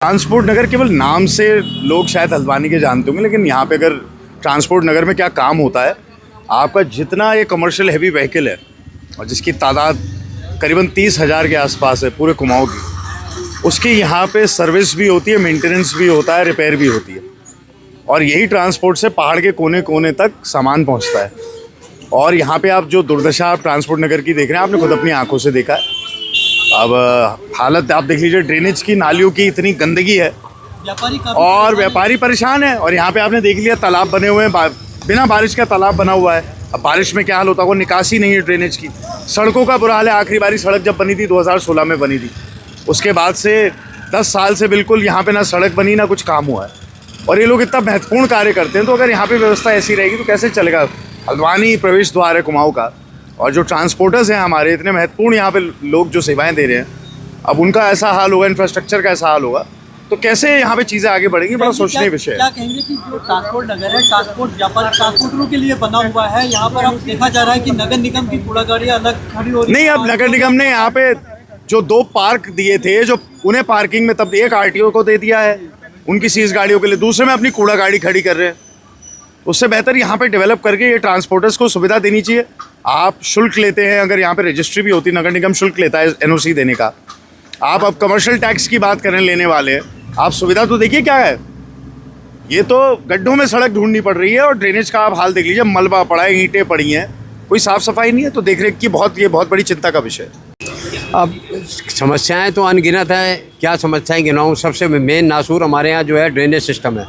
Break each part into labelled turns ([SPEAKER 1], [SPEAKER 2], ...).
[SPEAKER 1] Transport नगर केवल नाम से लोग शायद हल्द्वानी के जानते होंगे, लेकिन यहाँ पे अगर ट्रांसपोर्ट नगर में क्या काम होता है, आपका जितना ये कमर्शियल हैवी व्हीकल है और जिसकी तादाद करीबन 30,000 के आसपास है पूरे कुमाऊँ की, उसकी यहाँ पे सर्विस भी होती है, मेंटेनेंस भी होता है, रिपेयर भी होती है। और यही ट्रांसपोर्ट से पहाड़ के कोने कोने तक सामान पहुँचता है। और यहाँ पे आप जो दुर्दशा आप ट्रांसपोर्ट नगर की देख रहे हैं, आपने खुद अपनी आंखों से देखा है। अब हालत आप देख लीजिए, ड्रेनेज की, नालियों की इतनी गंदगी है और व्यापारी परेशान है। और यहाँ पे आपने देख लिया तालाब बने हुए हैं, बिना बारिश का तालाब बना हुआ है। अब बारिश में क्या हाल होता है, वो निकासी नहीं है ड्रेनेज की। सड़कों का बुरा हाल है। आखिरी बारी सड़क जब बनी थी 2016 में बनी थी, उसके बाद से 10 साल से बिल्कुल यहाँ पे ना सड़क बनी ना कुछ काम हुआ है। और ये लोग इतना महत्वपूर्ण कार्य करते हैं, तो अगर यहाँ पे व्यवस्था ऐसी रहेगी तो कैसे चलेगा। हल्द्वानी प्रवेश द्वार है कुमाऊँ का, और जो ट्रांसपोर्टर्स हैं हमारे, इतने महत्वपूर्ण यहाँ पे लोग जो सेवाएं दे रहे हैं, अब उनका ऐसा हाल होगा, इंफ्रास्ट्रक्चर का ऐसा हाल होगा, तो कैसे यहाँ पे चीज़ें आगे बढ़ेंगी, बड़ा सोचने का विषय है।
[SPEAKER 2] क्या कहेंगे कि जो ट्रांसपोर्ट नगर है, ट्रांसपोर्ट व्यापार ट्रांसपोर्टरों के लिए बना हुआ है, यहाँ पर अब देखा जा रहा है कि नगर निगम की कूड़ा गाड़ियाँ अलग खड़ी हो रही है।
[SPEAKER 1] नहीं, अब नगर निगम ने यहाँ पे जो 2 पार्क दिए थे, जो उन्हें पार्किंग में तब एक RTO को दे दिया है उनकी सीज गाड़ियों के लिए, दूसरे में अपनी कूड़ा गाड़ी खड़ी कर रहे हैं। उससे बेहतर यहाँ पे डेवलप करके ये ट्रांसपोर्टर्स को सुविधा देनी चाहिए। आप शुल्क लेते हैं, अगर यहाँ पे रजिस्ट्री भी होती, नगर निगम शुल्क लेता है NOC देने का। आप अब कमर्शियल टैक्स की बात करें लेने वाले, आप सुविधा तो देखिए क्या है। ये तो गड्ढों में सड़क ढूंढनी पड़ रही है, और ड्रेनेज का आप हाल देख लीजिए, मलबा पड़ा है, ईंटें पड़ी हैं, कोई साफ़ सफाई नहीं है। तो देख रेख की ये बहुत बड़ी चिंता का विषय है।
[SPEAKER 3] अब समस्याएं तो अनगिनत है, क्या समस्याएं गिनाऊं। सबसे मेन नासूर हमारे यहाँ जो है ड्रेनेज सिस्टम है।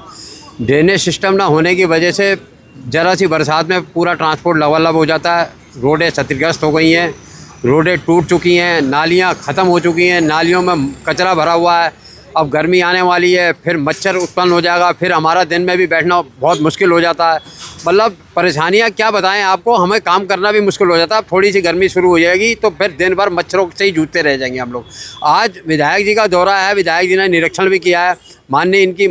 [SPEAKER 3] ड्रेनेज सिस्टम ना होने की वजह से ज़रा सी बरसात में पूरा ट्रांसपोर्ट लबालब हो जाता है। रोडें क्षतिग्रस्त हो गई हैं, रोडें टूट चुकी हैं, नालियाँ ख़त्म हो चुकी हैं, नालियों में कचरा भरा हुआ है। अब गर्मी आने वाली है, फिर मच्छर उत्पन्न हो जाएगा, फिर हमारा दिन में भी बैठना बहुत मुश्किल हो जाता है। मतलब परेशानियाँ क्या बताएं आपको, हमें काम करना भी मुश्किल हो जाता है। अब थोड़ी सी गर्मी शुरू हो जाएगी तो फिर दिन भर मच्छरों से ही जूझते रह जाएंगे हम लोग। आज विधायक जी का दौरा है, विधायक जी ने निरीक्षण भी किया है। माननीय इनकी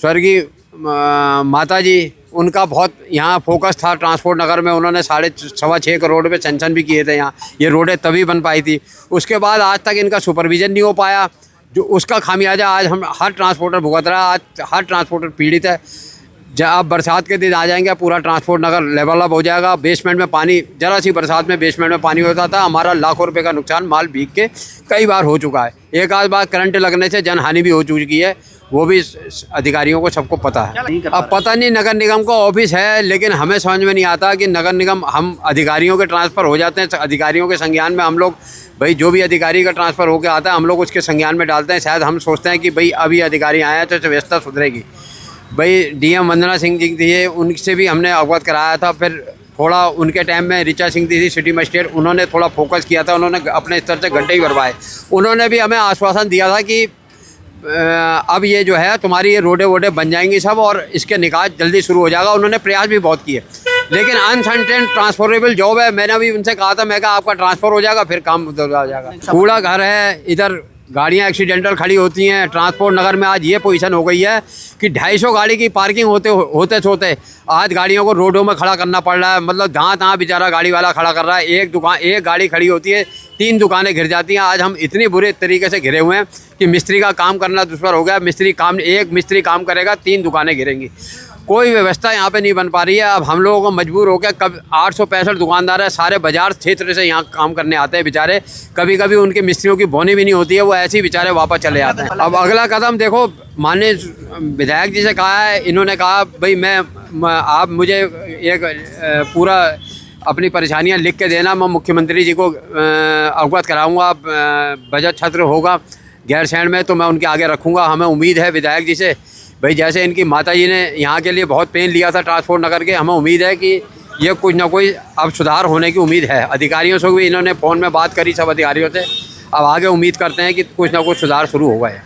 [SPEAKER 3] स्वर्गीय माता जी, उनका बहुत यहाँ फोकस था ट्रांसपोर्ट नगर में। उन्होंने 6.25 करोड़ रुपये सैंक्शन भी किए थे यहाँ, ये रोडें तभी बन पाई थी। उसके बाद आज तक इनका सुपरविज़न नहीं हो पाया, जो उसका खामियाजा आज हम हर ट्रांसपोर्टर भुगत रहा है। आज हर ट्रांसपोर्टर पीड़ित है। जब अब बरसात के दिन आ जाएंगे, पूरा ट्रांसपोर्ट नगर लेवल अप हो जाएगा। बेसमेंट में पानी, ज़रा सी बरसात में बेसमेंट में पानी होता था। हमारा लाखों रुपए का नुकसान माल भीग के कई बार हो चुका है। एक आध बार करंट लगने से जनहानि भी हो चुकी है, वो भी अधिकारियों को सबको पता है। अब पता नहीं, नगर निगम का ऑफिस है, लेकिन हमें समझ में नहीं आता कि नगर निगम, हम अधिकारियों के ट्रांसफ़र हो जाते हैं, अधिकारियों के संज्ञान में हम लोग, भाई जो भी अधिकारी का ट्रांसफ़र होकर आता है हम लोग उसके संज्ञान में डालते हैं। शायद हम सोचते हैं कि भाई अभी अधिकारी आए हैं तो व्यवस्था सुधरेगी। भाई DM वंदना सिंह जी थी, उनसे भी हमने अवगत कराया था। फिर थोड़ा उनके टाइम में ऋचा सिंह थी सिटी मजिस्ट्रेट, उन्होंने थोड़ा फोकस किया था, उन्होंने अपने स्तर से गड्ढे ही भरवाए। उन्होंने भी हमें आश्वासन दिया था कि अब ये जो है तुम्हारी ये रोडें वोडें बन जाएंगी सब, और इसके निकास जल्दी शुरू हो जाएगा। उन्होंने प्रयास भी बहुत किए, लेकिन अनसर्टेन ट्रांसफरेबल जॉब है। मैंने भी उनसे कहा था, मैं कहा आपका ट्रांसफ़र हो जाएगा फिर काम हो जाएगा। कूड़ा घर है, इधर गाड़ियाँ एक्सीडेंटल खड़ी होती हैं। ट्रांसपोर्ट नगर में आज ये पोजीशन हो गई है कि 250 गाड़ी की पार्किंग होते आज गाड़ियों को रोडों में खड़ा करना पड़ रहा है। मतलब जहाँ तहाँ बेचारा गाड़ी वाला खड़ा कर रहा है। एक गाड़ी खड़ी होती है, 3 दुकानें घिर जाती हैं। आज हम इतनी बुरे तरीके से घिरे हुए हैं कि मिस्त्री का काम करना दुश्वार हो गया। एक मिस्त्री काम करेगा, 3 दुकानें घिरेंगी। कोई व्यवस्था यहाँ पे नहीं बन पा रही है। अब हम लोगों को मजबूर हो गया, 865 दुकानदार है, सारे बाजार क्षेत्र से यहाँ काम करने आते हैं बेचारे। कभी कभी उनके मिस्त्रियों की बोनी भी नहीं होती है, वो ऐसे ही बेचारे वापस चले जाते हैं। अब अगला कदम देखो, माननीय विधायक जी से कहा है, इन्होंने कहा भाई आप मुझे एक पूरा अपनी परेशानियाँ लिख के देना, मैं मुख्यमंत्री जी को अवगत कराऊँगा। बजट सत्र होगा गैरसैंण में, तो मैं उनके आगे रखूँगा। हमें उम्मीद है विधायक जी से, भाई जैसे इनकी माता जी ने यहाँ के लिए बहुत पेन लिया था ट्रांसपोर्ट नगर के, हमें उम्मीद है कि ये कुछ ना कोई अब सुधार होने की उम्मीद है। अधिकारियों से भी इन्होंने फ़ोन में बात करी, सब अधिकारियों से। अब आगे उम्मीद करते हैं कि कुछ ना कुछ सुधार शुरू होगा है।